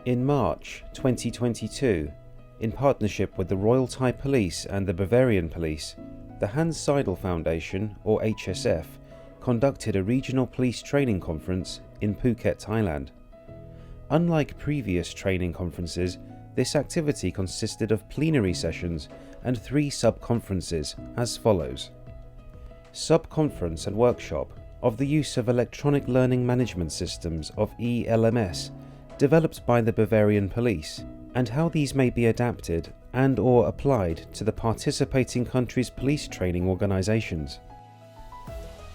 In March 2022, in partnership with the Royal Thai Police and the Bavarian Police, the Hans Seidel Foundation, or HSF, conducted a regional police training conference in Phuket, Thailand. Unlike previous training conferences, this activity consisted of plenary sessions and 3 sub-conferences as follows. Sub-conference and workshop of the use of electronic learning management systems of e-LMS developed by the Bavarian Police, and how these may be adapted and/or applied to the participating countries' police training organizations.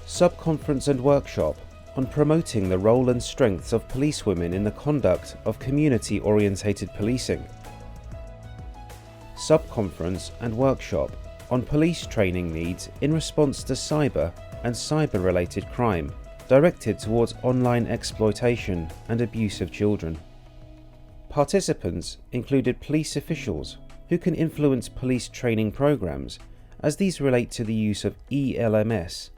Sub-conference and workshop on promoting the role and strengths of policewomen in the conduct of community-orientated policing. Sub-conference and workshop on police training needs in response to cyber and cyber-related crime, directed towards online exploitation and abuse of children. Participants included police officials who can influence police training programs as these relate to the use of e-LMS,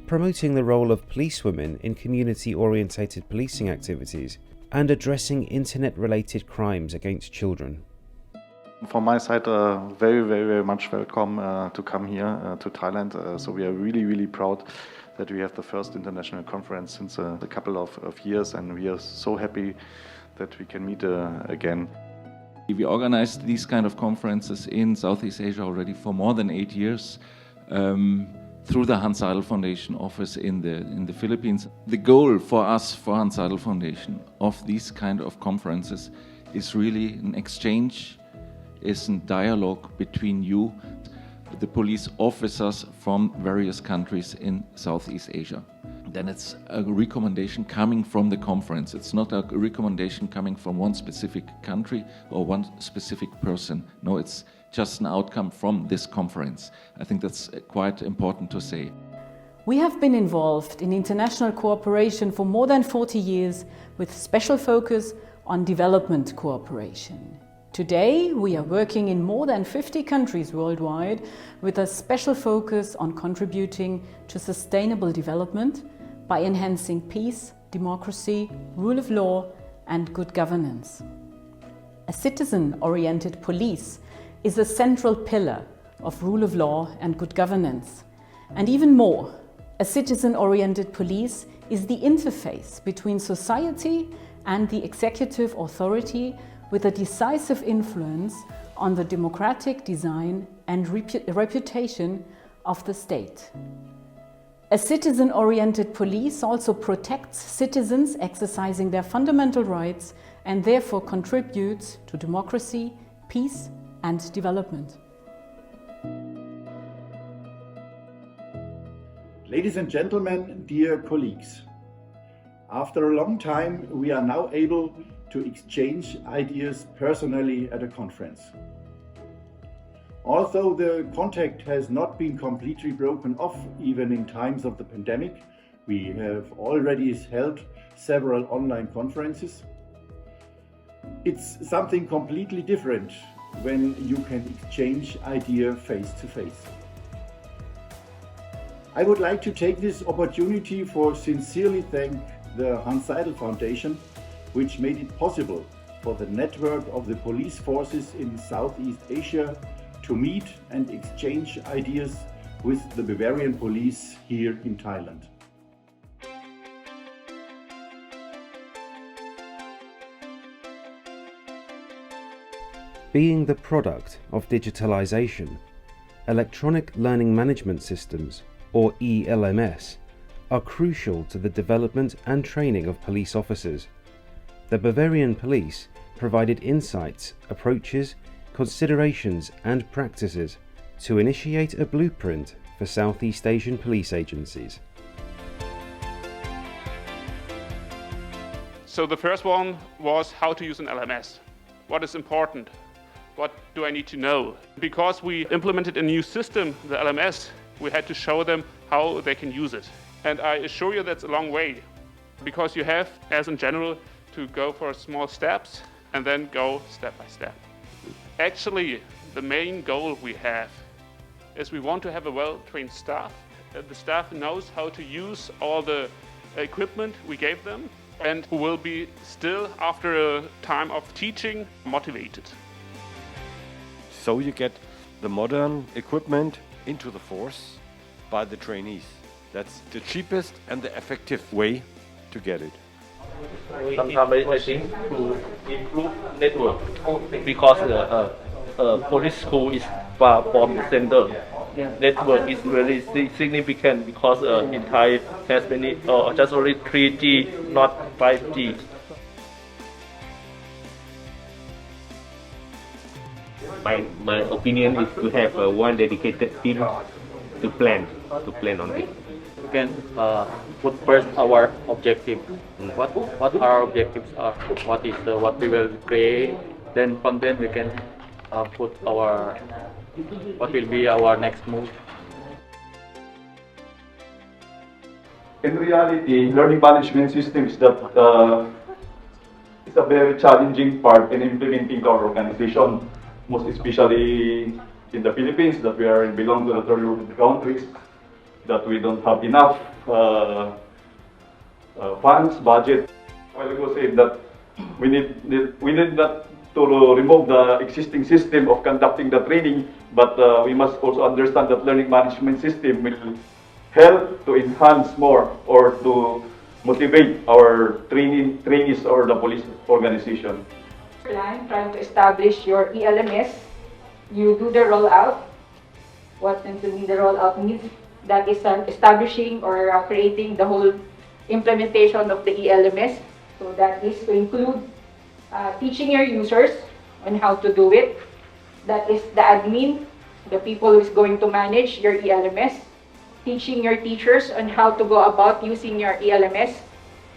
promoting the role of policewomen in community-orientated policing activities and addressing internet-related crimes against children. From my side, very much welcome to come here to Thailand. So we are really proud that we have the first international conference since a couple of years, and we are so happy that we can meet again. We organized these kind of conferences in Southeast Asia already for more than 8 years through the Hans Seidel Foundation office in the Philippines. The goal for us, for Hans Seidel Foundation, of these kind of conferences is really an exchange, is a dialogue between you, the police officers from various countries in Southeast Asia. Then it's a recommendation coming from the conference. It's not a recommendation coming from one specific country or one specific person. No, it's just an outcome from this conference. I think that's quite important to say. We have been involved in international cooperation for more than 40 years with special focus on development cooperation. Today, we are working in more than 50 countries worldwide with a special focus on contributing to sustainable development by enhancing peace, democracy, rule of law, and good governance. A citizen-oriented police is a central pillar of rule of law and good governance. And even more, a citizen-oriented police is the interface between society and the executive authority with a decisive influence on the democratic design and reputation of the state. A citizen-oriented police also protects citizens exercising their fundamental rights and therefore contributes to democracy, peace and development. Ladies and gentlemen, dear colleagues, after a long time we are now able to exchange ideas personally at a conference. Although the contact has not been completely broken off even in times of the pandemic, we have already held several online conferences. It's something completely different when you can exchange ideas face to face. I would like to take this opportunity for sincerely thank the Hans Seidel Foundation, which made it possible for the network of the police forces in Southeast Asia to meet and exchange ideas with the Bavarian Police here in Thailand. Being the product of digitalization, electronic learning management systems, or e-LMS, are crucial to the development and training of police officers. The Bavarian Police provided insights, approaches, considerations and practices to initiate a blueprint for Southeast Asian police agencies. So the first one was how to use an LMS. What is important? What do I need to know? Because we implemented a new system, the LMS, we had to show them how they can use it. And I assure you that's a long way, because you have, as in general, to go for small steps and then go step by step. Actually, the main goal we have is we want to have a well-trained staff. The staff knows how to use all the equipment we gave them, and who will be still, after a time of teaching, motivated. So you get the modern equipment into the force by the trainees. That's the cheapest and the effective way to get it. Sometimes I think to improve network because police school is far from the center. Network is very significant because in Thai has many just only 3G, not 5G. My opinion is to have one dedicated team to plan on it. We can put first our objective. What our objectives are? What we will create? Then from then we can put our what will be our next move. In reality, learning management system is a very challenging part in implementing our organization, most especially in the Philippines, that we belong to the third world countries, that we don't have enough funds, budget. A while ago said that we need not to remove the existing system of conducting the training, but we must also understand that learning management system will help to enhance more or to motivate our trainees or the police organization. Trying to establish your e-LMS, you do the rollout. What tends to be the rollout means that is establishing or creating the whole implementation of the e-LMS. So that is to include teaching your users on how to do it. That is the admin, the people who is going to manage your e-LMS. Teaching your teachers on how to go about using your e-LMS.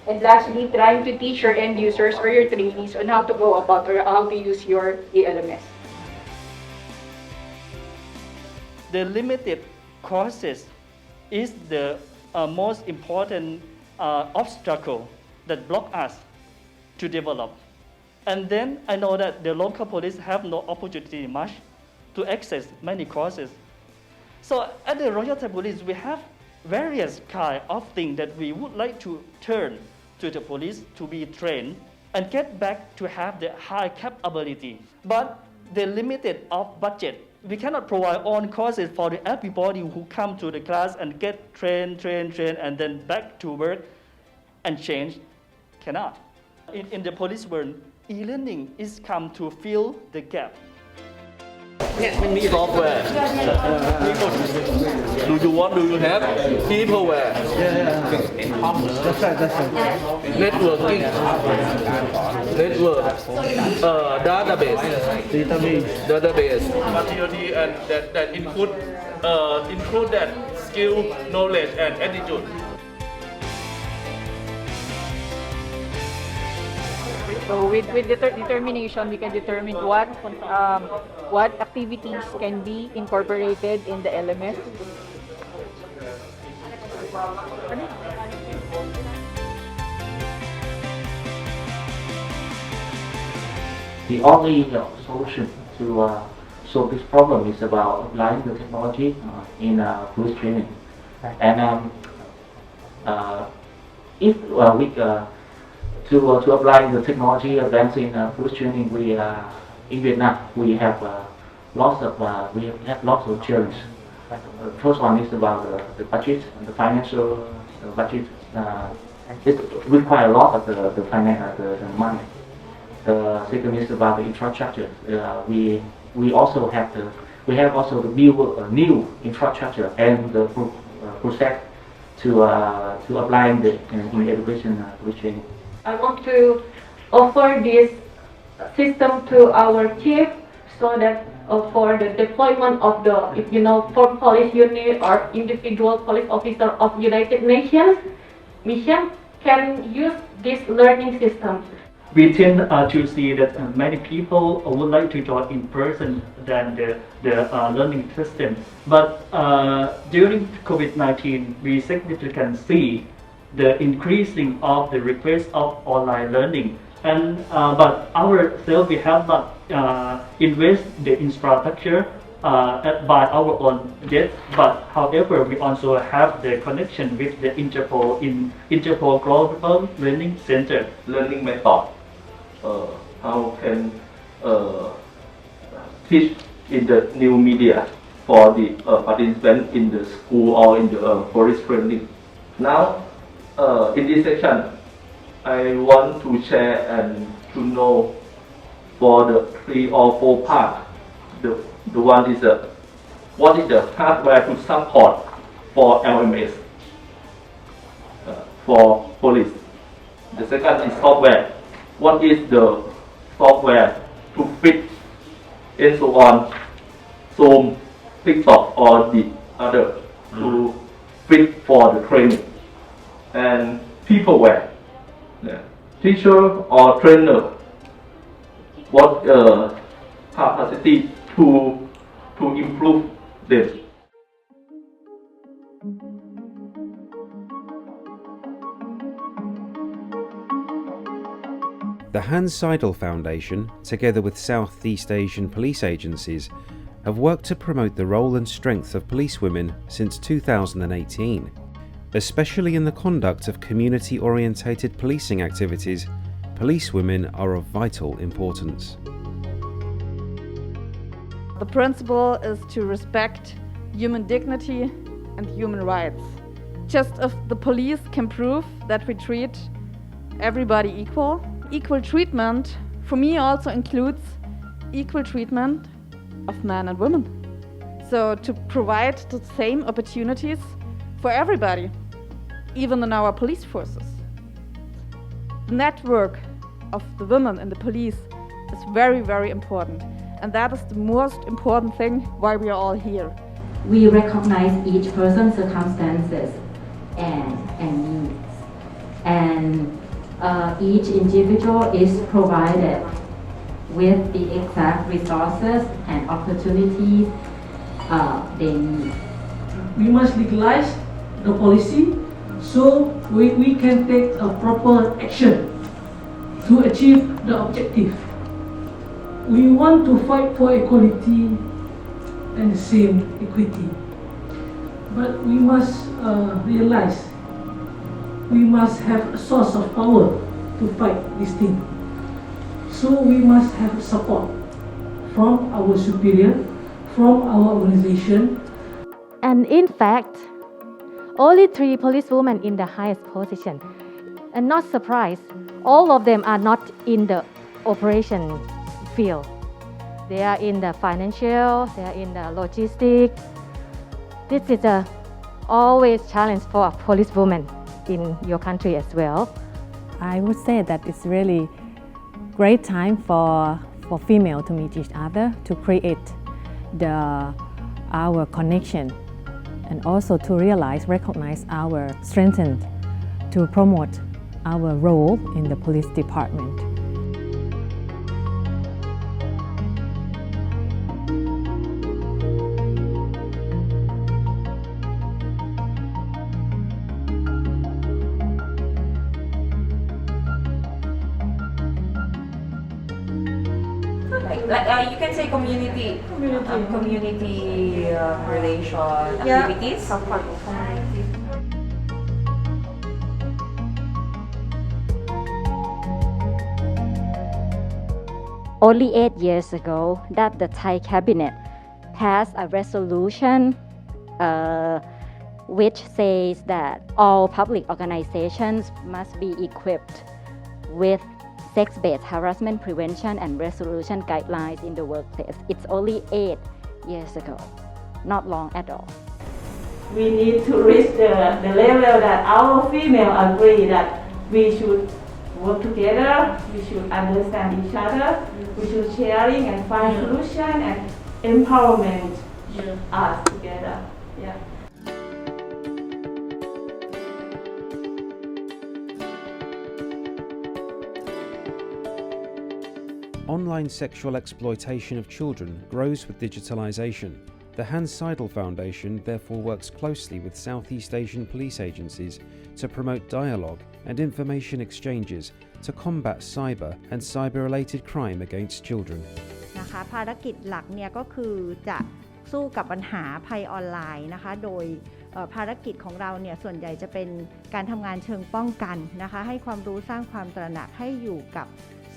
And lastly, trying to teach your end users or your trainees on how to go about or how to use your e-LMS. The limited courses is the most important obstacle that block us to develop. And then I know that the local police have no opportunity much to access many courses. So at the Royal Thai Police, we have various kind of things that we would like to turn to the police to be trained and get back to have the high capability. But the limited of budget, we cannot provide all courses for everybody who come to the class and get trained, and then back to work and change. Cannot. In the police world, e-learning is come to fill the gap. Software. Do you have peopleware? That's right. Networking. Database. Materiality and that include that skill, knowledge and attitude. So with determination, we can determine what activities can be incorporated in the LMS. The only solution to solve this problem is about applying the technology in police training. And if we to apply the technology advanced in police training, we in Vietnam we have lots of challenges. First one is about the budget and the financial budget. It requires a lot of the money. The second is about the infrastructure. We have also the new infrastructure and the process to apply in education police training. I want to offer this system to our chief so that for the deployment of the, for police unit or individual police officer of United Nations mission can use this learning system. We tend to see that many people would like to join in person than the learning system. But during COVID-19, we significantly see the increasing of the request of online learning. And but ourselves, we have not invest the infrastructure by our own jet, but however, we also have the connection with the Interpol in Interpol Global Learning Center. Learning method. How can teach in the new media for the participants in the school or in the police training. Now, in this section, I want to share and to know for the 3 or 4 parts. The one is what is the hardware to support for LMS for police. The second is software. What is the software to fit and so on, Zoom, TikTok or the other to fit for the training. And peopleware, teacher or trainer, what capacity to improve them. The Hans Seidel Foundation, together with Southeast Asian police agencies, have worked to promote the role and strength of policewomen since 2018. Especially in the conduct of community-orientated policing activities, policewomen are of vital importance. The principle is to respect human dignity and human rights. Just as the police can prove that we treat everybody equal, equal treatment for me also includes equal treatment of men and women. So to provide the same opportunities for everybody, even in our police forces. The network of the women in the police is very, very important. And that is the most important thing why we are all here. We recognize each person's circumstances and needs. And each individual is provided with the exact resources and opportunities they need. We must legalize the policy so we can take a proper action to achieve the objective. We want to fight for equality and the same equity. But we must realize we must have a source of power to fight this thing. So we must have support from our superior, from our organization. And in fact, only 3 policewomen in the highest position. And not surprised, all of them are not in the operation field. They are in the financial, they are in the logistics. This is a always challenge for a policewoman in your country as well. I would say that it's really great time for female to meet each other, to create our connection, and also to recognize our strength, to promote our role in the police department. You can say community relation activities. Only 8 years ago that the Thai cabinet passed a resolution which says that all public organizations must be equipped with sex-based harassment prevention and resolution guidelines in the workplace. It's only 8 years ago, not long at all. We need to reach the level that our female agree that we should work together, we should understand each other, we should sharing and find solution and empowerment us together. Yeah. Online sexual exploitation of children grows with digitalization. The Hans Seidel Foundation therefore works closely with Southeast Asian police agencies to promote dialogue and information exchanges to combat cyber and cyber-related crime against children. นะคะภารกิจหลักเนี่ยก็คือจะ พัฒนา Social Network นะคะ เพื่อที่จะ Promote การ Dialogue และ Information Exchanges นะคะ ระหว่าง Police Forces ใน Southeast Asia นะคะ สู้กับปัญหาภัยออนไลน์นะคะโดยภารกิจของเราเนี่ยส่วนใหญ่จะเป็นการทำงานเชิงป้องกันนะคะให้ความรู้สร้างความตระหนักให้อยู่กับ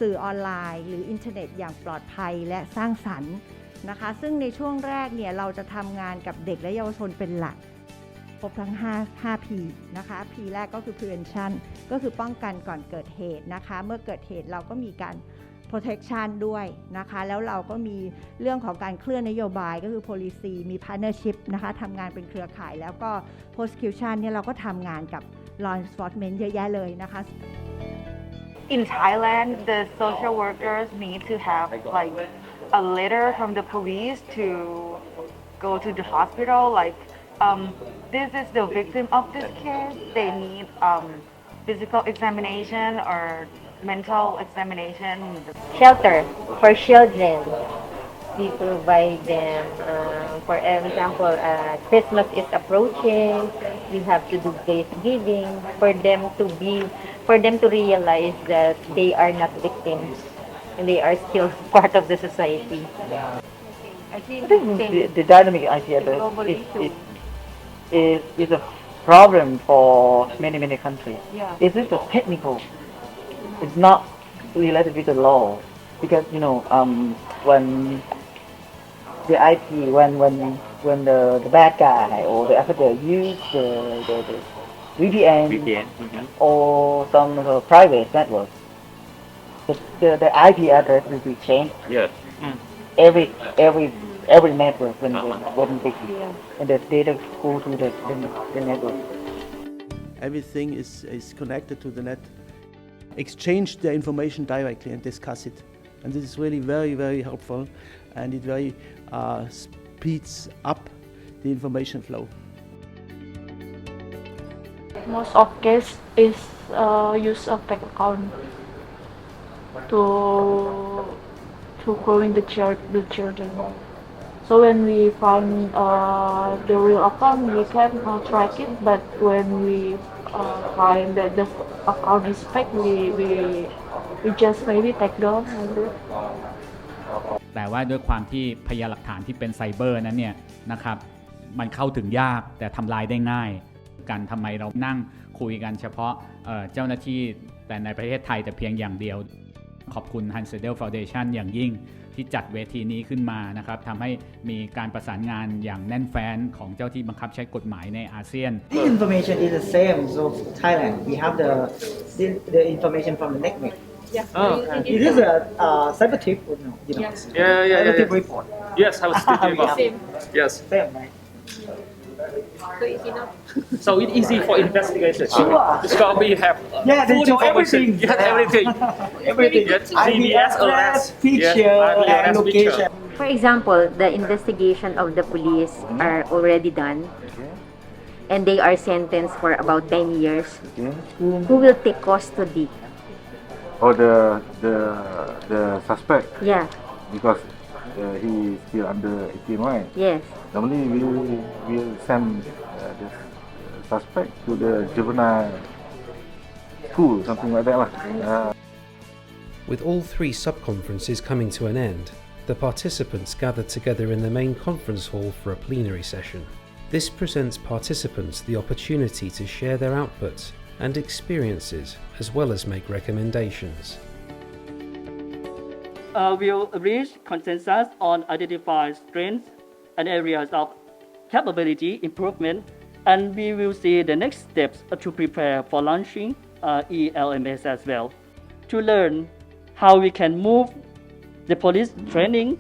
สื่อออนไลน์หรืออินเทอร์เน็ตอย่างปลอดภัยและสร้างสรรค์นะคะซึ่งในช่วงแรกเนี่ยเราจะทำงานกับเด็กและเยาวชนเป็นหลักครบทั้ง5 P นะคะ P แรกก็คือ prevention ก็คือป้องกันก่อนเกิดเหตุนะคะเมื่อเกิดเหตุเราก็มีการ protection ด้วยนะคะแล้วเราก็มีเรื่องของการเคลื่อนนโยบายก็คือ policy มี partnership นะคะทำงานเป็นเครือข่ายแล้วก็ prosecution เนี่ยเราก็ทำงานกับ law enforcement เยอะแยะเลยนะคะ In Thailand, the social workers need to have like a letter from the police to go to the hospital. Like, this is the victim of this case. They need physical examination or mental examination. Shelter for children. We provide them, for example, Christmas is approaching. We have to do gift giving for them to realize that they are not victims and they are still part of the society. I think the dynamic idea is a problem for many countries. Yeah. It's just technical. It's not related with the law because when the IP when the bad guy or the attacker use the VPN or some private network, the IP address will be changed. Yes. Every network when big and the data go to the network. Everything is connected to the net. Exchange the information directly and discuss it. And this is really very helpful, and it very speeds up the information flow. Most of case is use of fake account to growing the children. So when we find the real account, we can track it. But when we find that the account is fake, we just maybe take down. แต่ว่าด้วยความที่พยานหลักฐานที่เป็นไซเบอร์นั้นเนี่ยนะครับมันเข้าถึงยากแต่ทำลายได้ง่ายกันทำไมเรานั่งคุยกันเฉพาะเจ้าหน้าที่แต่ในประเทศไทยแต่เพียงอย่างเดียวขอบคุณ Seidel Foundation อย่างยิ่งที่จัดเวทีนี้ขึ้นมานะครับทำให้มีการประสานงานอย่างแน่นแฟ้นของเจ้าที่บังคับใช้กฎหมายในอาเซียน The information is the same. So Thailand, we have the information from the NECMEC. It is a cyber tip, cyber tip report. Yes, I was thinking about. Yes. Same, right? So easy enough. So it's easy for investigators. Sure. Because we have they full do information. everything. You have everything. Everything. Yes, IP GPS, address, picture, and location. For example, the investigation of the police are already done, and they are sentenced for about 10 years. Who will take custody? Or the suspect? Yeah. Because he is still under 18, right? Yes. Normally we'll send the suspect to the juvenile school, something like that. With all 3 sub-conferences coming to an end, the participants gathered together in the main conference hall for a plenary session. This presents participants the opportunity to share their outputs and experiences, as well as make recommendations. We'll reach consensus on identified strengths and areas of capability improvement, and we will see the next steps to prepare for launching e-LMS as well. To learn how we can move the police training,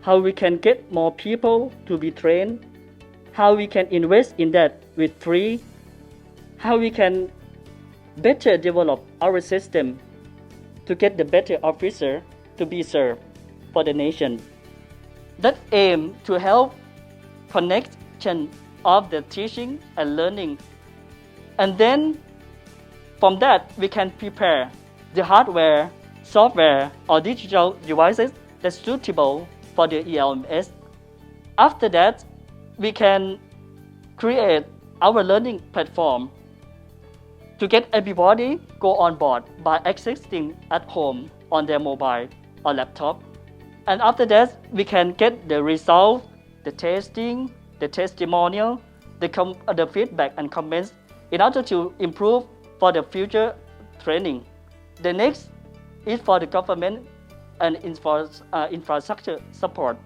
how we can get more people to be trained, how we can invest in that with free, how we can better develop our system to get the better officer to be served for the nation. That aim to help connection of the teaching and learning. And then from that we can prepare the hardware, software or digital devices that's suitable for the e-LMS. After that, we can create our learning platform to get everybody go on board by accessing at home on their mobile or laptop. And after that, we can get the result the testing, the testimonial, the feedback and comments in order to improve for the future training. The next is for the government and infrastructure support.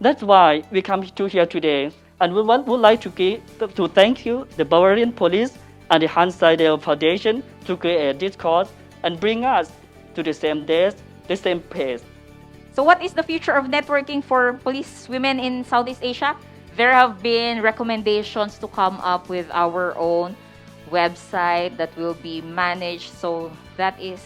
That's why we come to here today, and we would like to thank you, the Bavarian Police and the Hans Seidel Foundation, to create this course and bring us to the same days, the same pace. So what is the future of networking for police women in Southeast Asia? There have been recommendations to come up with our own website that will be managed. So that is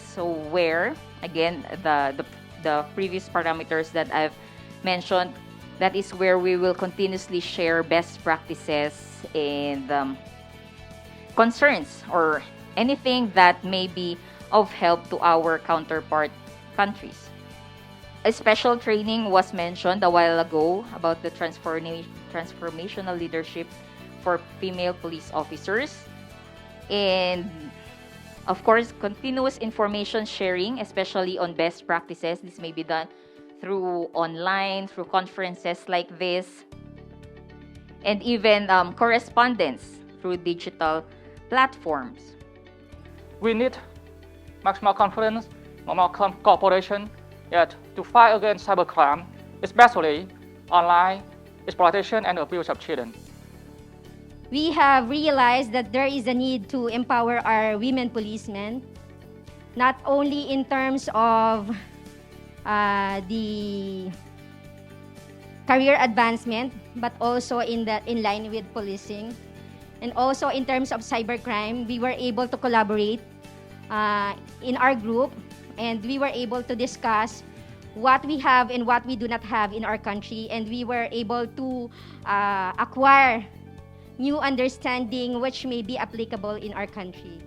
where, again, the previous parameters that I've mentioned, that is where we will continuously share best practices and concerns or anything that may be of help to our counterpart countries. A special training was mentioned a while ago about the transformational leadership for female police officers. And of course, continuous information sharing, especially on best practices. This may be done through online, through conferences like this, and even correspondence through digital platforms. We need much more confidence, more cooperation, yet to fight against cybercrime, especially online exploitation and abuse of children. We have realized that there is a need to empower our women policemen, not only in terms of the career advancement, but also in line with policing. And also in terms of cybercrime, we were able to collaborate in our group, and we were able to discuss what we have and what we do not have in our country, and we were able to acquire new understanding which may be applicable in our country.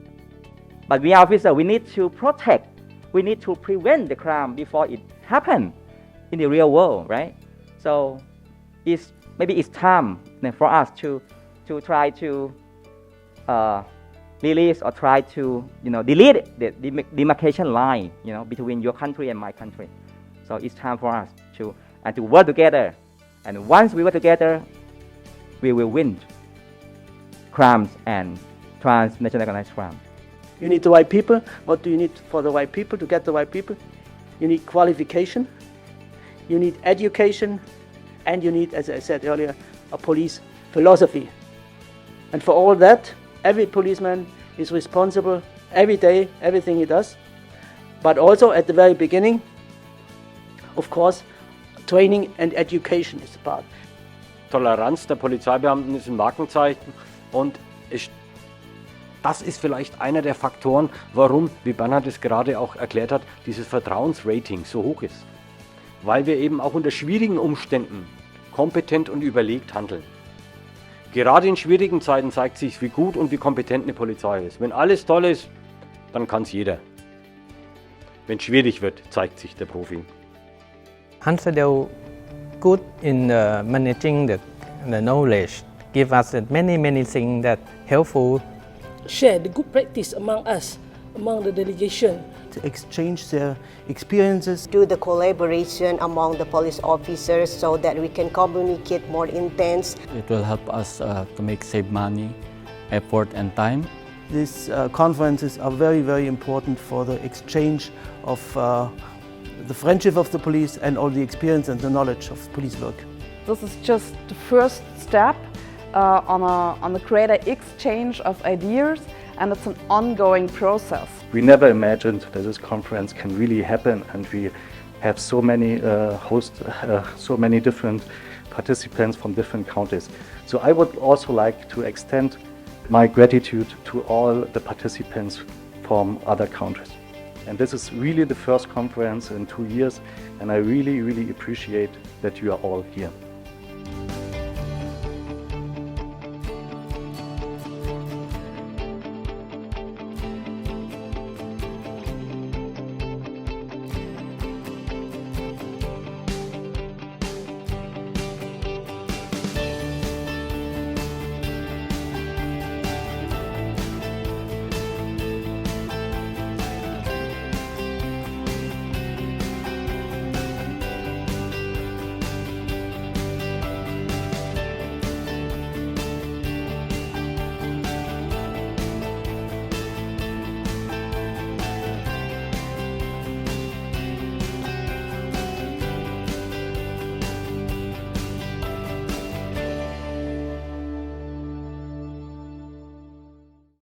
But we officers, we need to protect, we need to prevent the crime before it happens in the real world, right? So maybe it's time for us to try to release or try to delete the demarcation line between your country and my country. So it's time for us to work together, and once we work together, we will win crimes and transnational organized crime. You need the right people. What do you need for the right people, to get the right people? You need qualification, you need education, and you need, as I said earlier, a police philosophy. And for all that, every policeman is responsible every day, everything he does. But also at the very beginning, of course, training and education is a part. Toleranz der Polizeibeamten ist ein Markenzeichen, und das ist vielleicht einer der Faktoren, warum, wie Bernhard es gerade auch erklärt hat, dieses Vertrauensrating so hoch ist. Weil wir eben auch unter schwierigen Umständen kompetent und überlegt handeln. Gerade in schwierigen Zeiten zeigt sich, wie gut und wie kompetent eine Polizei ist. Wenn alles toll ist, dann kann es jeder. Wenn es schwierig wird, zeigt sich der Profi. Hans Seidel good in managing the knowledge, give us many things that helpful. Share the good practice among us, among the delegation. To exchange their experiences. Do the collaboration among the police officers so that we can communicate more intense. It will help us to save money, effort and time. These conferences are very important for the exchange of the friendship of the police and all the experience and the knowledge of police work. This is just the first step on the greater exchange of ideas, and it's an ongoing process. We never imagined that this conference can really happen, and we have so many so many different participants from different countries. So I would also like to extend my gratitude to all the participants from other countries. And this is really the first conference in 2 years, and I really appreciate that you are all here.